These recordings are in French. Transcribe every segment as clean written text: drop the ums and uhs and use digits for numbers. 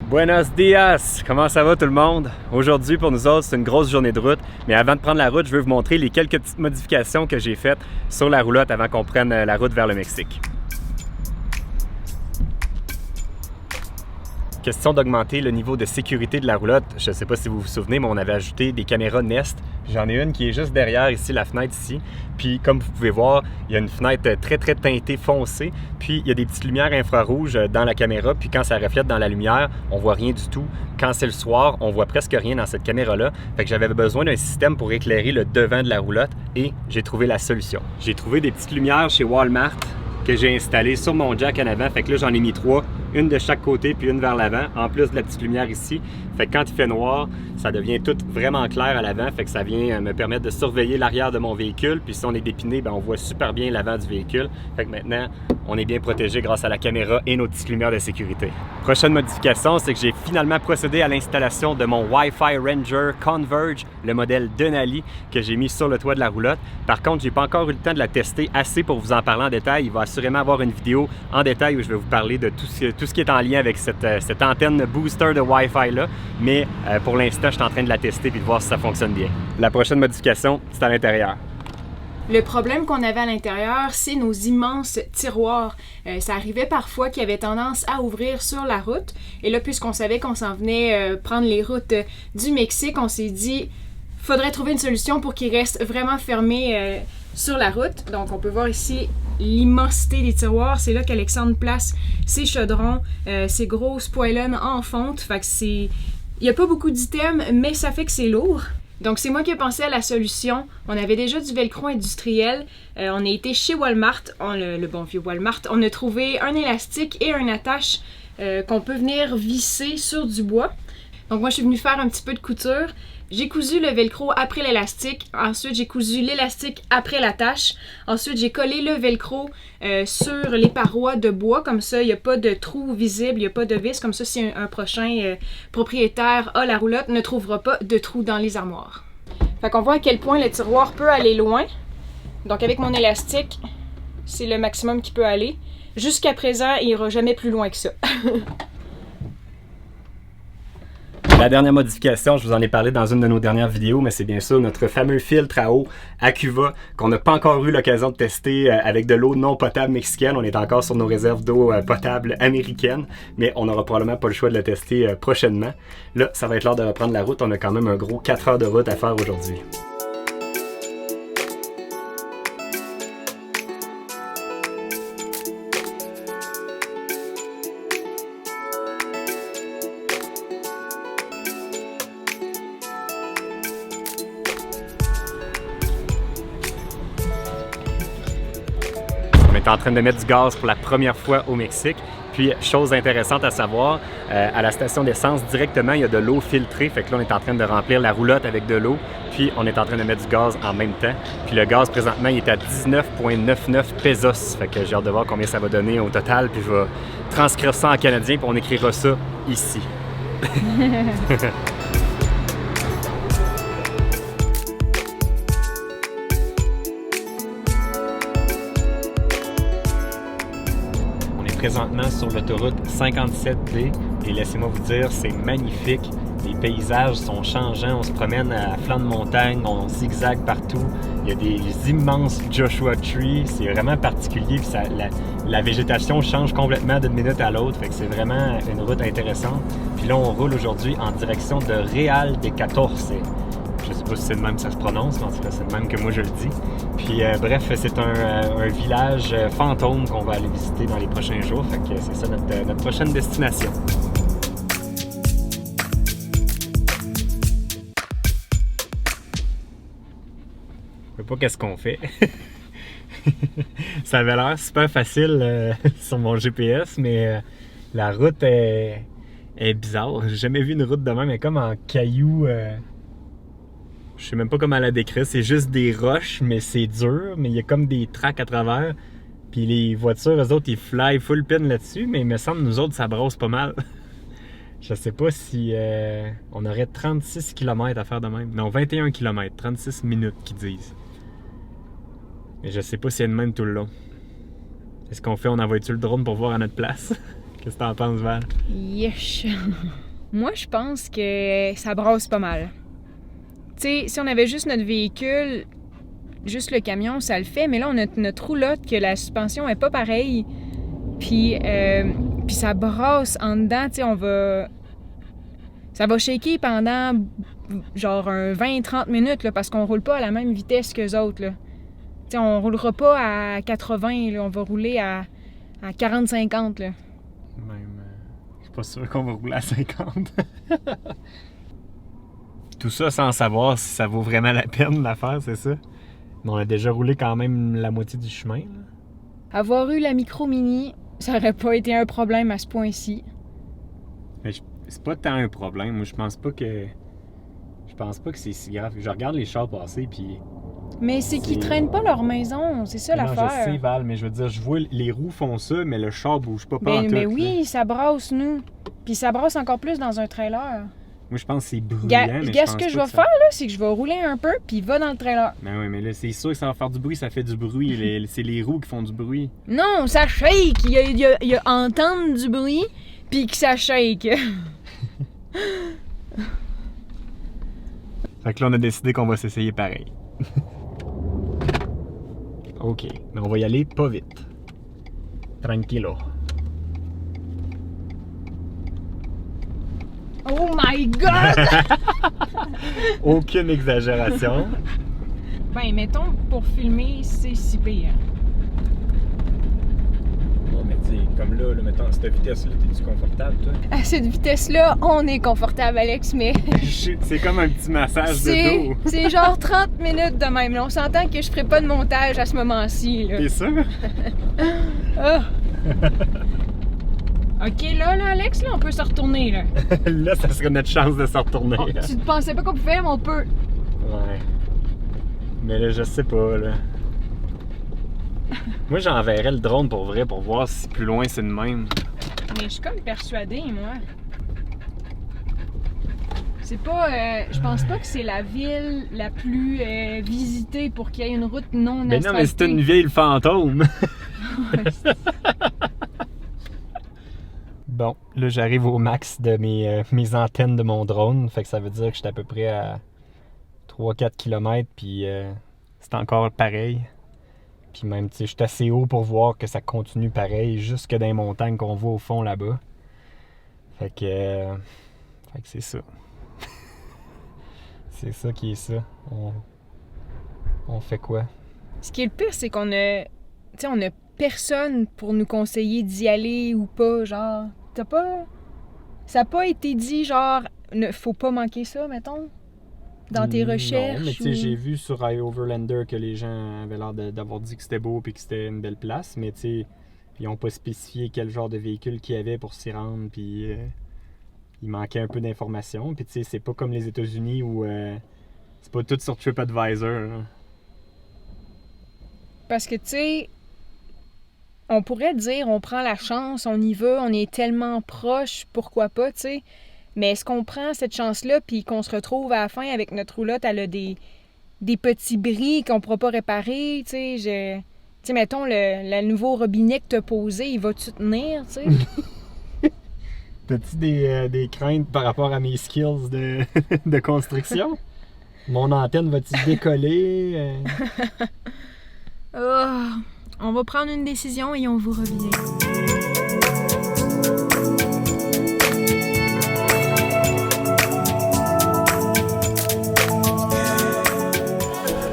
Buenos dias! Comment ça va tout le monde? Aujourd'hui pour nous autres c'est une grosse journée de route, mais avant de prendre la route, je veux vous montrer les quelques petites modifications que j'ai faites sur la roulotte avant qu'on prenne la route vers le Mexique. Question d'augmenter le niveau de sécurité de la roulotte. Je ne sais pas si vous vous souvenez, mais on avait ajouté des caméras Nest. J'en ai une qui est juste derrière ici, la fenêtre ici. Puis comme vous pouvez voir, il y a une fenêtre très teintée foncée. Puis il y a des petites lumières infrarouges dans la caméra. Puis quand ça reflète dans la lumière, on voit rien du tout. Quand c'est le soir, on voit presque rien dans cette caméra-là. Fait que j'avais besoin d'un système pour éclairer le devant de la roulotte et j'ai trouvé la solution. J'ai trouvé des petites lumières chez Walmart que j'ai installées sur mon jack en avant. Fait que là, j'en ai mis 3. Une de chaque côté puis une vers l'avant, en plus de la petite lumière ici. Fait que quand il fait noir, ça devient tout vraiment clair à l'avant. Fait que ça vient me permettre de surveiller l'arrière de mon véhicule. Puis si on est dépiné, ben on voit super bien l'avant du véhicule. Fait que maintenant, on est bien protégé grâce à la caméra et nos petites lumières de sécurité. Prochaine modification, c'est que j'ai finalement procédé à l'installation de mon Wi-Fi Ranger Converge, le modèle Denali que j'ai mis sur le toit de la roulotte. Par contre, j'ai pas encore eu le temps de la tester assez pour vous en parler en détail. Il va assurément avoir une vidéo en détail où je vais vous parler de tout ce qui est en lien avec cette antenne booster de Wi-Fi là. Mais pour l'instant, je suis en train de la tester et de voir si ça fonctionne bien. La prochaine modification, c'est à l'intérieur. Le problème qu'on avait à l'intérieur, c'est nos immenses tiroirs. Ça arrivait parfois qu'ils avaient tendance à ouvrir sur la route. Et là, puisqu'on savait qu'on s'en venait prendre les routes du Mexique, on s'est dit faudrait trouver une solution pour qu'ils restent vraiment fermés sur la route. Donc, on peut voir ici l'immensité des tiroirs. C'est là qu'Alexandre place ses chaudrons, ses grosses poêlonnes en fonte. Fait que c'est... Il n'y a pas beaucoup d'items, mais ça fait que c'est lourd. Donc, c'est moi qui ai pensé à la solution. On avait déjà du velcro industriel. On a été chez Walmart, le bon vieux Walmart. On a trouvé un élastique et un attache qu'on peut venir visser sur du bois. Donc, moi, je suis venue faire un petit peu de couture. J'ai cousu le velcro après l'élastique. Ensuite, j'ai cousu l'élastique après l'attache. Ensuite, j'ai collé le velcro sur les parois de bois. Comme ça, il n'y a pas de trou visible, il n'y a pas de vis. Comme ça, si un prochain propriétaire a la roulotte, ne trouvera pas de trou dans les armoires. Fait qu'on voit à quel point le tiroir peut aller loin. Donc, avec mon élastique, c'est le maximum qu'il peut aller. Jusqu'à présent, il n'ira jamais plus loin que ça. La dernière modification, je vous en ai parlé dans une de nos dernières vidéos, mais c'est bien sûr notre fameux filtre à eau Acuva qu'on n'a pas encore eu l'occasion de tester avec de l'eau non potable mexicaine. On est encore sur nos réserves d'eau potable américaine, mais on n'aura probablement pas le choix de le tester prochainement. Là, ça va être l'heure de reprendre la route. On a quand même un gros 4 heures de route à faire aujourd'hui. On est en train de mettre du gaz pour la première fois au Mexique. Puis, chose intéressante à savoir, à la station d'essence, directement, il y a de l'eau filtrée. Fait que là, on est en train de remplir la roulotte avec de l'eau. Puis, on est en train de mettre du gaz en même temps. Puis, le gaz, présentement, il est à 19,99 pesos. Fait que j'ai hâte de voir combien ça va donner au total. Puis, je vais transcrire ça en canadien, puis on écrira ça ici. Présentement sur l'autoroute 57D et laissez-moi vous dire, c'est magnifique. Les paysages sont changeants, on se promène à flanc de montagne, on zigzague partout. Il y a des immenses Joshua Tree, c'est vraiment particulier. Puis la végétation change complètement d'une minute à l'autre, fait que c'est vraiment une route intéressante. Puis là, on roule aujourd'hui en direction de Real de 14. Je sais pas si c'est le même que ça se prononce, mais en tout cas, c'est le même que moi je le dis. Puis bref, c'est un village fantôme qu'on va aller visiter dans les prochains jours. Fait que c'est ça notre prochaine destination. Je sais pas qu'est-ce qu'on fait. Ça avait l'air super facile sur mon GPS, mais la route est bizarre. J'ai jamais vu une route de même, elle est comme en cailloux. Je sais même pas comment la décrire, c'est juste des roches, mais c'est dur, mais il y a comme des tracks à travers. Puis les voitures, eux autres, ils fly full pin là-dessus, mais il me semble nous autres, ça brosse pas mal. Je sais pas si on aurait 36 km à faire de même. Non, 21 km, 36 minutes qu'ils disent. Mais je sais pas si c'est de même tout le long. Est-ce qu'on fait, on envoie-tu le drone pour voir à notre place? Qu'est-ce que t'en penses, Val? Yesh! Moi, je pense que ça brasse pas mal. Tu sais, si on avait juste notre véhicule, juste le camion, ça le fait, mais là, on a notre roulotte, que la suspension est pas pareille. Puis ça brasse en dedans, tu sais, ça va shaker pendant genre 20-30 minutes, là, parce qu'on roule pas à la même vitesse qu'eux autres, là. Tu sais, on roulera pas à 80, là, on va rouler à 40-50, là. Même, je suis pas sûr qu'on va rouler à 50. Tout ça sans savoir si ça vaut vraiment la peine de la faire, c'est ça? Mais on a déjà roulé quand même la moitié du chemin, là. Avoir eu la micro-mini, ça aurait pas été un problème à ce point-ci. Mais c'est pas tant un problème. Moi, je pense pas que c'est si grave. Je regarde les chars passer, puis... Mais c'est qu'ils traînent pas leur maison, c'est ça l'affaire. Je sais, Val, mais je veux dire, je vois les roues font ça, mais le char bouge pas pantoute. Mais oui, ça brasse, nous. Puis ça brasse encore plus dans un trailer. Moi, je pense que c'est bruyant, mais ce que je vais faire, là, c'est que je vais rouler un peu, puis va dans le trailer. Ben oui, mais là, c'est sûr que ça va faire du bruit, ça fait du bruit. C'est les roues qui font du bruit. Non, ça shake! Il y a entendre du bruit, puis que ça shake. Fait que là, on a décidé qu'on va s'essayer pareil. OK, mais on va y aller pas vite. Tranquilo. Oh my God! Aucune exagération. Ben, mettons, pour filmer, c'est si pire. Non, mais tu sais, comme là, mettons, à cette vitesse-là, t'es-tu confortable, toi? À cette vitesse-là, on est confortable, Alex, mais... C'est comme un petit massage de dos. C'est genre 30 minutes de même. Là. On s'entend que je ferai pas de montage à ce moment-ci. Là. T'es sûr? Ah. OK, là, Alex, là, on peut se retourner, là. Là, ça serait notre chance de se retourner. Oh, tu ne pensais pas qu'on pouvait, mais on peut. Ouais. Mais là, je sais pas, là. Moi, j'enverrais le drone pour vrai, pour voir si plus loin c'est de même. Mais je suis comme persuadée, moi. C'est pas... je pense pas que c'est la ville la plus visitée pour qu'il y ait une route non asphaltée. Mais non, mais c'est une ville fantôme. Bon, là, j'arrive au max de mes antennes de mon drone. Fait que ça veut dire que j'étais à peu près à 3-4 km, puis c'est encore pareil. Puis même, tu sais, je suis assez haut pour voir que ça continue pareil, jusque dans les montagnes qu'on voit au fond là-bas. Fait que c'est ça. C'est ça qui est ça. On fait quoi? Ce qui est le pire, c'est qu'on a... Tu sais, on a personne pour nous conseiller d'y aller ou pas, genre... T'as pas... Ça n'a pas été dit, genre, faut pas manquer ça, mettons? Dans tes recherches? Non, mais tu sais, j'ai vu sur iOverlander que les gens avaient l'air d'avoir dit que c'était beau et que c'était une belle place, mais tu sais, ils n'ont pas spécifié quel genre de véhicule qu'il y avait pour s'y rendre, puis il manquait un peu d'informations. Puis tu sais, c'est pas comme les États-Unis où c'est pas tout sur TripAdvisor, là. Parce que tu sais, on pourrait dire, on prend la chance, on y va, on est tellement proche, pourquoi pas, tu sais. Mais est-ce qu'on prend cette chance-là, puis qu'on se retrouve à la fin avec notre roulotte, elle a des petits bris qu'on pourra pas réparer, tu sais. Tu sais, mettons, le nouveau robinet que t'as posé, il va-tu tenir, tu sais? T'as-tu des craintes par rapport à mes skills de construction? Mon antenne va-tu décoller? On va prendre une décision et on vous revient.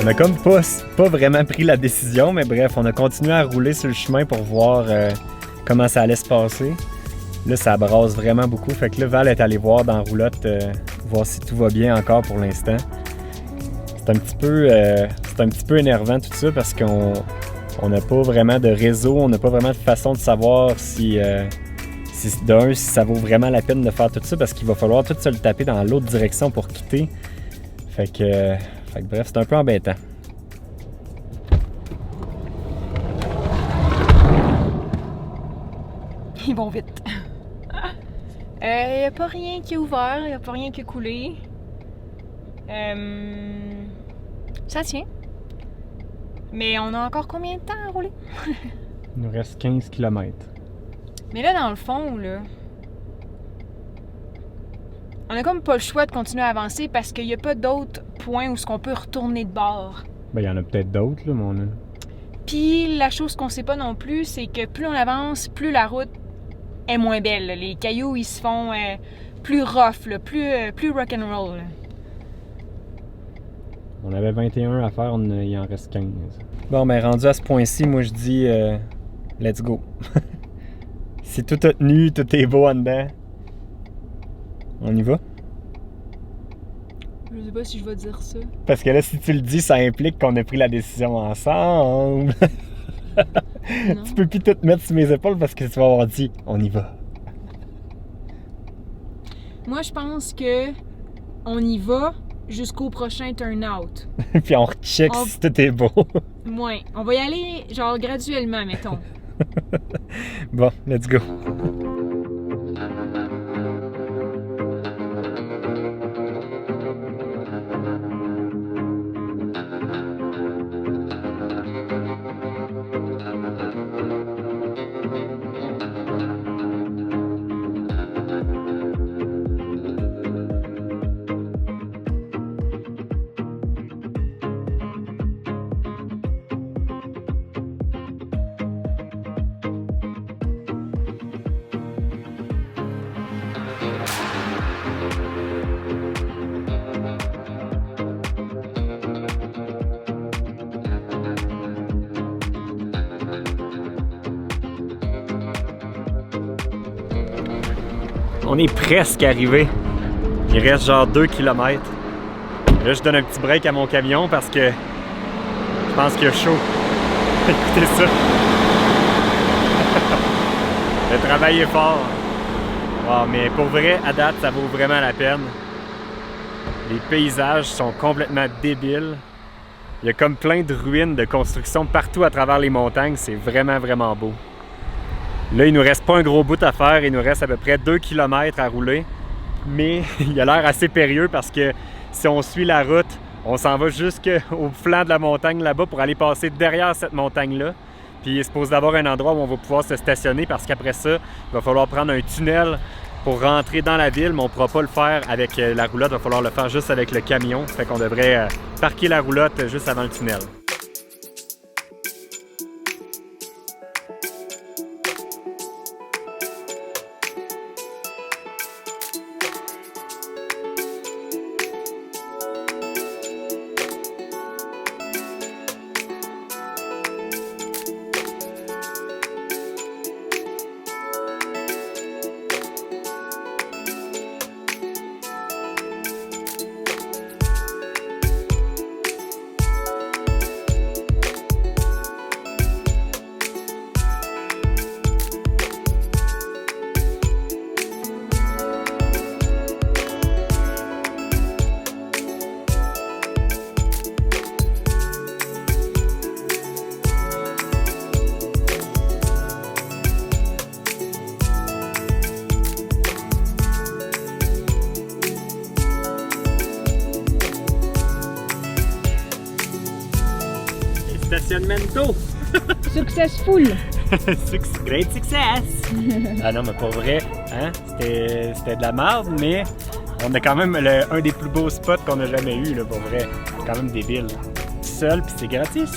On a comme pas vraiment pris la décision, mais bref, on a continué à rouler sur le chemin pour voir comment ça allait se passer. Là, ça brasse vraiment beaucoup. Fait que là, Val est allée voir dans la roulotte, voir si tout va bien encore pour l'instant. C'est un petit peu énervant tout ça parce qu'on n'a pas vraiment de réseau, on n'a pas vraiment de façon de savoir si ça vaut vraiment la peine de faire tout ça parce qu'il va falloir tout se le taper dans l'autre direction pour quitter. Fait que bref, c'est un peu embêtant. Ils vont vite. Il n'y a pas rien qui est ouvert, il n'y a pas rien qui est coulé. Ça tient. Mais on a encore combien de temps à rouler? Il nous reste 15 km. Mais là, dans le fond, là, on a comme pas le choix de continuer à avancer parce qu'il n'y a pas d'autres points où ce qu'on peut retourner de bord. Ben, il y en a peut-être d'autres, là, mon âne. Puis la chose qu'on sait pas non plus, c'est que plus on avance, plus la route est moins belle. Là. Les cailloux, ils se font plus rough, là, plus rock'n'roll. Là. On avait 21 à faire, il en reste 15. Bon, ben rendu à ce point-ci, moi je dis let's go. Si tout a tenu, tout est beau en dedans, on y va? Je sais pas si je vais dire ça. Parce que là, si tu le dis, ça implique qu'on a pris la décision ensemble. Tu peux plus tout mettre sur mes épaules parce que tu vas avoir dit on y va. Moi, je pense que on y va jusqu'au prochain turn-out. Puis on recheck si tout est beau. Ouais, on va y aller genre graduellement, mettons. Bon, let's go. On est presque arrivé. Il reste genre 2 km. Là, je donne un petit break à mon camion parce que je pense qu'il y a chaud. Écoutez ça. Le travail est fort. Wow, mais pour vrai, à date, ça vaut vraiment la peine. Les paysages sont complètement débiles. Il y a comme plein de ruines de construction partout à travers les montagnes. C'est vraiment, vraiment beau. Là, il nous reste pas un gros bout à faire. Il nous reste à peu près 2 km à rouler. Mais il a l'air assez périlleux parce que si on suit la route, on s'en va jusqu'au flanc de la montagne là-bas pour aller passer derrière cette montagne-là. Puis il est supposé d'avoir un endroit où on va pouvoir se stationner parce qu'après ça, il va falloir prendre un tunnel pour rentrer dans la ville, mais on ne pourra pas le faire avec la roulotte. Il va falloir le faire juste avec le camion. Fait qu'on devrait parquer la roulotte juste avant le tunnel. Stationnement. Successful! Great success! Ah non, mais pour vrai, hein? C'était de la merde, mais on a quand même un des plus beaux spots qu'on a jamais eu, là, pour vrai. C'est quand même débile. Seul, puis c'est gratis.